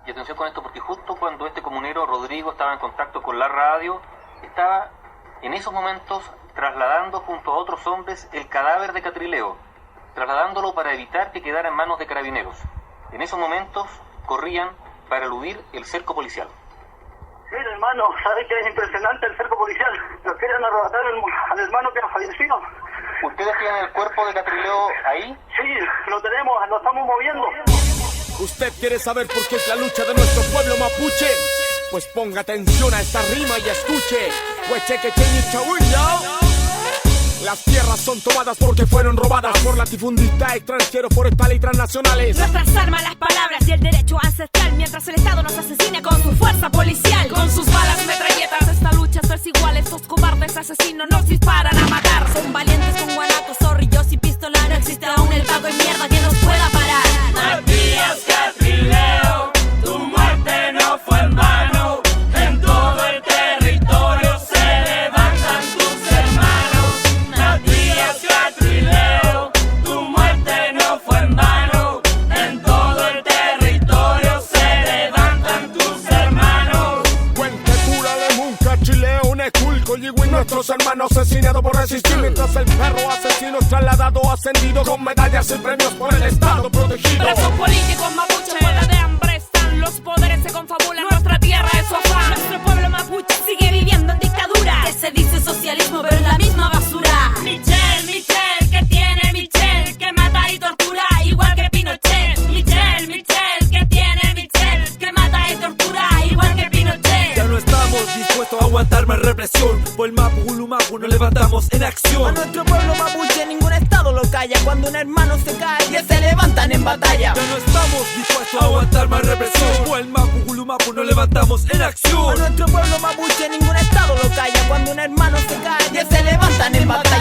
Y atención con esto, porque justo cuando este comunero Rodrigo estaba en contacto con la radio, estaba en esos momentos trasladando junto a otros hombres el cadáver de Catrileo, trasladándolo para evitar que quedara en manos de carabineros. En esos momentos corrían para eludir el cerco policial. Mira, hermano, ¿sabes que es impresionante el cerco policial? Nos quieren arrebatar al hermano que ha fallecido. ¿Ustedes tienen el cuerpo de Catrileo ahí? Sí, lo tenemos, lo estamos moviendo. ¿Usted quiere saber por qué es la lucha de nuestro pueblo mapuche? Pues ponga atención a esta rima y escuche. Las tierras son tomadas porque fueron robadas por latifundistas extranjeros, forestales y transnacionales. Nuestras armas, las palabras y el derecho ancestral, mientras el Estado nos asesina con su fuerza policial, con sus balas metralletas. Esta lucha es igual, estos cobardes asesinos nos disparan a matar. Son valientes con guanacos, zorrillos y pistola. No existe aún el pago y mierda que nos pueda parar. Matías Catrileo, tu muerte no fue en vano. En todo el territorio se levantan tus hermanos. Matías Catrileo, tu muerte no fue en vano. En todo el territorio se levantan tus hermanos. Cuente cura de Munca, Chileo, Neculco, Yigüín, nuestros hermanos asesinados por resistir. Mientras el perro asesino es trasladado, ascendido con medallas y premios por el Estado protegido. Presos políticos mapuche, muerta de hambre están. Los poderes se confabulan, nuestra tierra es su afán. Nuestro pueblo mapuche sigue viviendo en dictadura, que se dice socialismo pero es la misma basura. Michelle, que tiene Michelle, que mata y tortura igual que Pinochet. Michelle, que tiene Michelle, que mata y tortura igual que Pinochet. Ya no estamos dispuestos a aguantar más represión. Por el Mapu Gulumapu nos levantamos en acción. A nuestro pueblo mapuche ningún estado lo calla. Cuando un hermano se cae, que se levantan en batalla. Ya no estamos dispuestos a aguantar más represión. Por el Mapu Gulumapu nos levantamos en acción. A nuestro pueblo mapuche ningún estado lo calla. Cuando un hermano se cae, que se levantan en batalla.